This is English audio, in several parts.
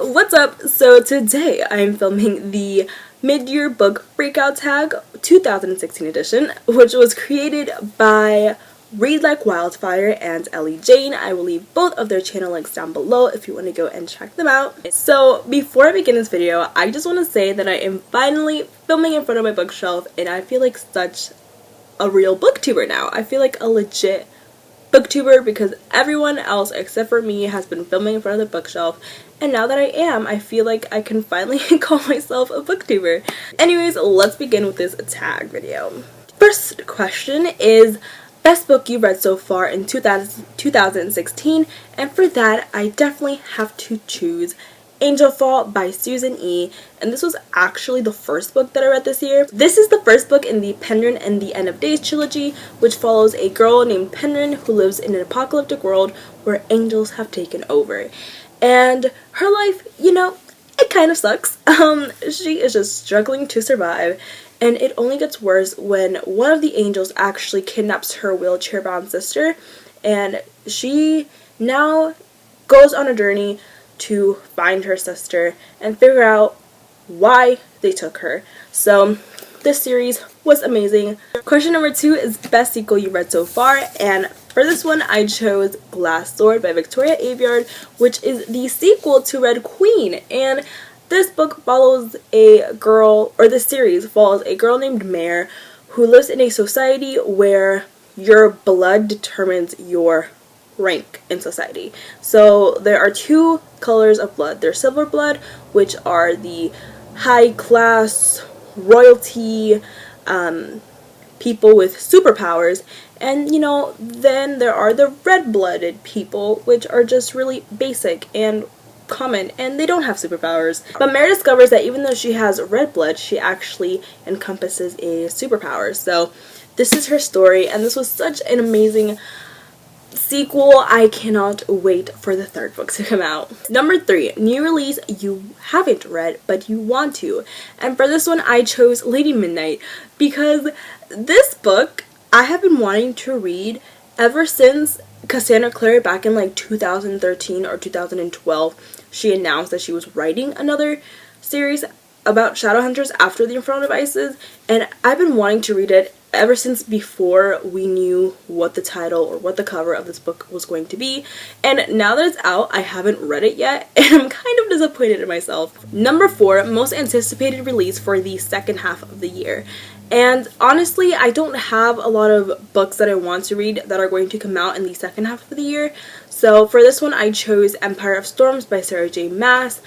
what's up? So today I'm filming the mid-year book breakout tag 2016 edition, which was created by Read Like Wildfire and Ellie Jane. I will leave both of their channel links down below if you want to go and check them out. So before I begin this video, I just want to say that I am finally filming in front of my bookshelf, and I feel like such a real booktuber now. I feel like a legit booktuber because everyone else except for me has been filming in front of the bookshelf, and now that I am, I feel like I can finally call myself a booktuber. Anyways, let's begin with this tag video. First question is best book you read so far in 2016, and for that I definitely have to choose Angel Fall by Susan E. And this was actually the first book that I read this year. This is the first book in the Penryn and the End of Days trilogy, which follows a girl named Penryn who lives in an apocalyptic world where angels have taken over. And her life, you know, it kind of sucks. She is just struggling to survive, and it only gets worse when one of the angels actually kidnaps her wheelchair-bound sister, and she now goes on a journey to find her sister and figure out why they took her. So this series was amazing. Question number 2 is best sequel you read so far, and for this one I chose Glass Sword by Victoria Aveyard, which is the sequel to Red Queen. And this book follows a girl, or this series follows a girl named Mare who lives in a society where your blood determines your rank in society. So there are two colors of blood. There's silver blood, which are the high class royalty people with superpowers, and you know, then there are the red-blooded people, which are just really basic and common, and they don't have superpowers. But Mare discovers that even though she has red blood, she actually encompasses a superpower. So this is her story, and this was such an amazing sequel. I cannot wait for the third book to come out. Number 3, new release you haven't read but you want to. And for this one I chose Lady Midnight because this book I have been wanting to read ever since Cassandra Clare back in like 2013 or 2012. She announced that she was writing another series about Shadowhunters after the Infernal Devices, and I've been wanting to read it ever since before we knew what the title or what the cover of this book was going to be. And now that it's out, I haven't read it yet, and I'm kind of disappointed in myself. Number 4, most anticipated release for the second half of the year. And honestly, I don't have a lot of books that I want to read that are going to come out in the second half of the year. So for this one, I chose Empire of Storms by Sarah J. Maas,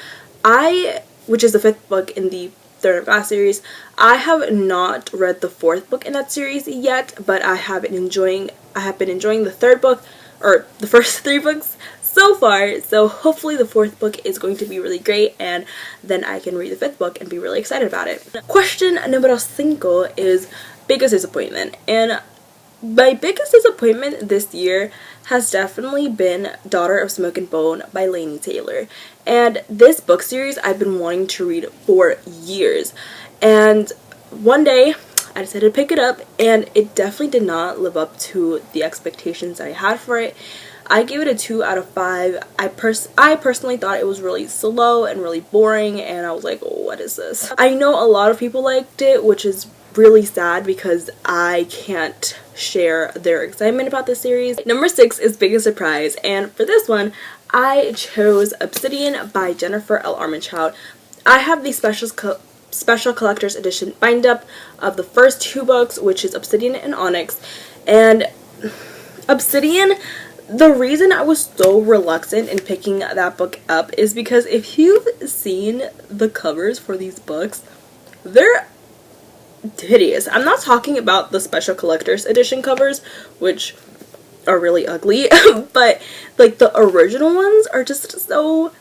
which is the 5th book in the Third and Fast series. I have not read the 4th book in that series yet, but I have been enjoying the 3rd book, or the first 3 books so far, so hopefully the 4th book is going to be really great, and then I can read the 5th book and be really excited about it. Question number 5 is biggest disappointment, and my biggest disappointment this year has definitely been Daughter of Smoke and Bone by Laini Taylor. And this book series I've been wanting to read for years, and one day I decided to pick it up, and it definitely did not live up to the expectations I had for it. I gave it a 2 out of 5. I personally thought it was really slow and really boring, and I was like, oh, what is this? I know a lot of people liked it, which is really sad because I can't share their excitement about this series. Number 6 is Biggest Surprise, and for this one I chose Obsidian by Jennifer L. Armentrout. I have the special collector's edition bind up of the first 2 books, which is Obsidian and Onyx. And Obsidian, the reason I was so reluctant in picking that book up is because if you've seen the covers for these books, they're hideous. I'm not talking about the special collector's edition covers, which are really ugly, but like the original ones are just so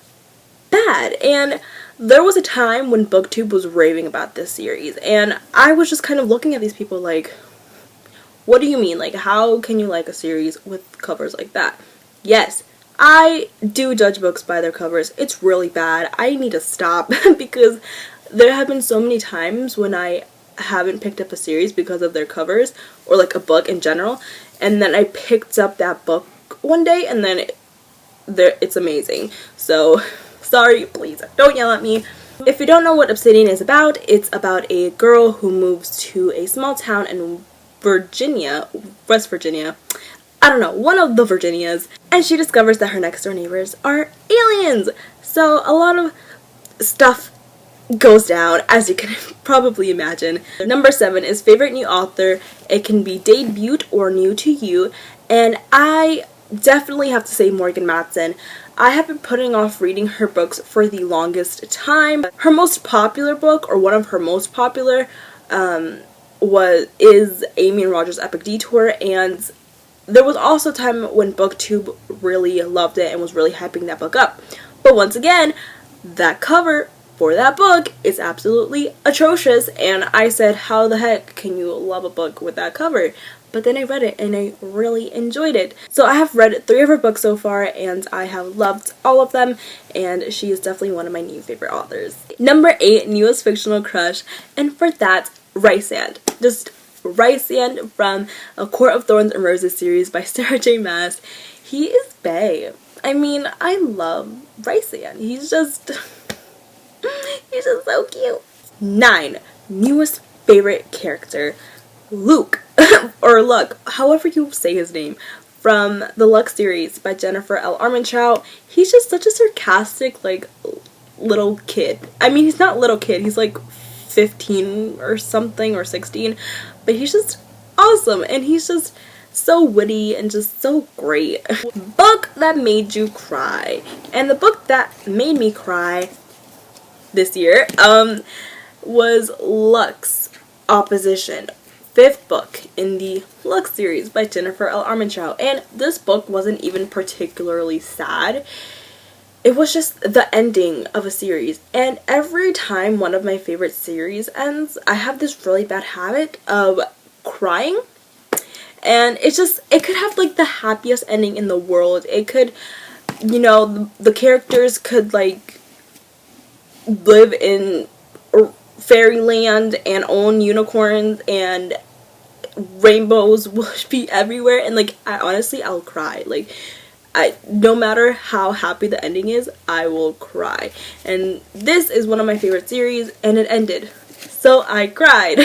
bad. And there was a time when BookTube was raving about this series, and I was just kind of looking at these people like, what do you mean? Like, how can you like a series with covers like that? Yes, I do judge books by their covers. It's really bad. I need to stop because there have been so many times when I haven't picked up a series because of their covers, or like a book in general, and then I picked up that book one day and then it's amazing. So sorry, please don't yell at me. If you don't know what Obsidian is about, it's about a girl who moves to a small town in Virginia, West Virginia, I don't know, one of the Virginias, and she discovers that her next door neighbors are aliens. So a lot of stuff goes down, as you can probably imagine. Number 7 is favorite new author. It can be debut or new to you, and I definitely have to say Morgan Matson. I have been putting off reading her books for the longest time. Her most popular book, or one of her most popular, is Amy and Roger's Epic Detour, and there was also a time when BookTube really loved it and was really hyping that book up. But once again, that cover for that book is absolutely atrocious, and I said, how the heck can you love a book with that cover? But then I read it and I really enjoyed it. So I have read 3 of her books so far, and I have loved all of them, and she is definitely one of my new favorite authors. Number 8, newest fictional crush, and for that, Rysand. Just Rysand from A Court of Thorns and Roses series by Sarah J. Maas. He is bae. I mean, I love Rysand. He's just so cute. 9, newest favorite character, Luke, or Luck, however you say his name, from the Luck series by Jennifer L. Armentrout. He's just such a sarcastic, like, little kid. I mean, he's not a little kid, he's like 15 or something, or 16, but he's just awesome, and he's just so witty and just so great. Book that made you cry. And the book that made me cry this year was Luck's Opposition, 5th book in the Luck series by Jennifer L. Armentrout. And this book wasn't even particularly sad. It was just the ending of a series. And every time one of my favorite series ends, I have this really bad habit of crying. And it could have like the happiest ending in the world. It could, you know, the characters could like live in fairyland and own unicorns and rainbows will be everywhere, and like I'll cry. Like, no matter how happy the ending is, I will cry. And this is one of my favorite series, and it ended, so I cried.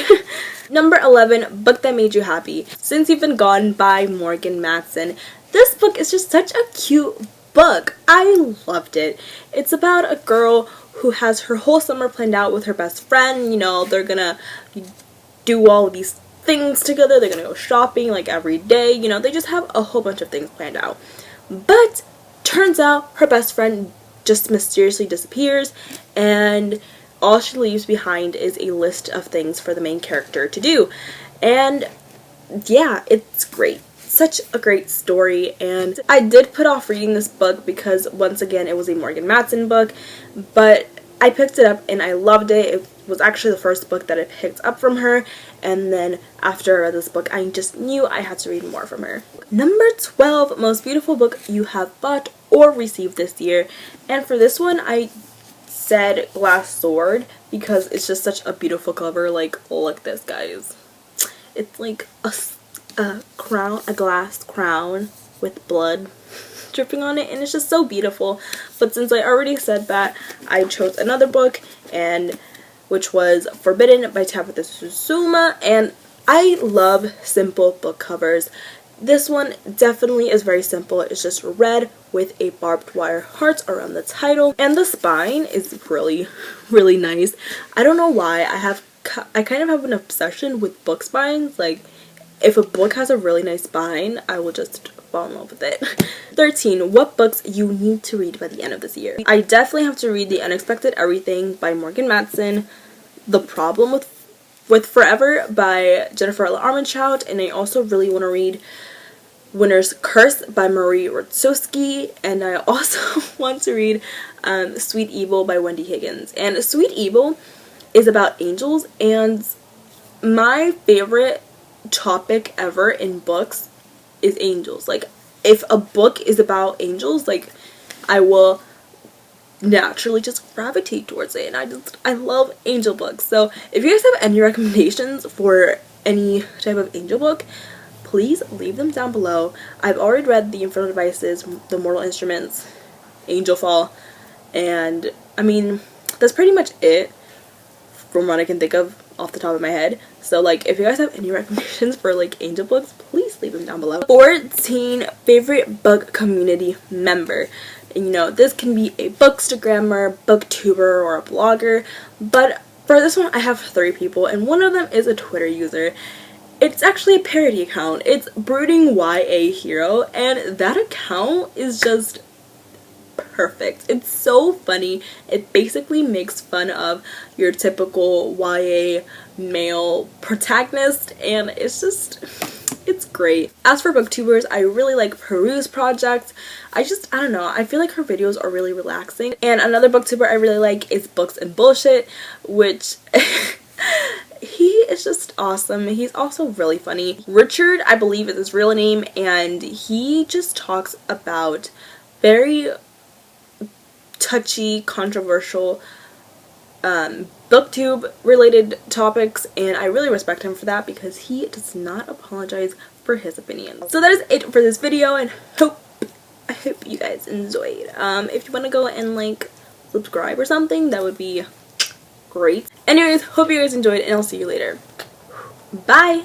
Number 11, book that made you happy, Since You've Been Gone by Morgan Matson. This book is just such a cute book. I loved it. It's about a girl who has her whole summer planned out with her best friend. You know, they're gonna do all of these things together. They're gonna go shopping like every day. You know, they just have a whole bunch of things planned out. But turns out her best friend just mysteriously disappears, and all she leaves behind is a list of things for the main character to do. And yeah, it's great. Such a great story, and I did put off reading this book because, once again, it was a Morgan Matson book, but I picked it up and I loved it. It was actually the first book that I picked up from her, and then after I read this book, I just knew I had to read more from her. Number 12, most beautiful book you have bought or received this year, and for this one, I said Glass Sword because it's just such a beautiful cover. Like, look at this, guys. It's like a crown, a glass crown with blood dripping on it, and it's just so beautiful. But since I already said that, I chose another book, and which was Forbidden by Tabitha Susuma, and I love simple book covers. This one definitely is very simple. It's just red with a barbed wire heart around the title, and the spine is really, really nice. I don't know why, I kind of have an obsession with book spines. Like, if a book has a really nice spine, I will just fall in love with it. 13, what books you need to read by the end of this year. I definitely have to read The Unexpected Everything by Morgan Matson, The Problem with Forever by Jennifer L. Armentrout, and I also really want to read Winter's Curse by Marie Rotsowski, and I also want to read Sweet Evil by Wendy Higgins. And Sweet Evil is about angels, and my favorite topic ever in books is angels. Like, if a book is about angels, like, I will naturally just gravitate towards it, and I love angel books. So if you guys have any recommendations for any type of angel book, please leave them down below. I've already read The Infernal Devices, The Mortal Instruments, Angel Fall, And I mean, that's pretty much it from what I can think of off the top of my head. So like, if you guys have any recommendations for like angel books, please leave them down below. 14, favorite book community member. And you know, this can be a bookstagrammer, booktuber, or a blogger, but for this one I have 3 people, and one of them is a Twitter user. It's actually a parody account. It's Brooding YA Hero, and that account is just perfect. It's so funny. It basically makes fun of your typical YA male protagonist, and it's great. As for booktubers, I really like Peruse Project. I don't know, I feel like her videos are really relaxing. And another booktuber I really like is Books and Bullshit, which he is just awesome. He's also really funny. Richard, I believe, is his real name, and he just talks about very touchy, controversial booktube related topics, and I really respect him for that because he does not apologize for his opinions. So that is it for this video, and I hope you guys enjoyed. If you want to go and like subscribe or something, that would be great. Anyways, hope you guys enjoyed, and I'll see you later. Bye!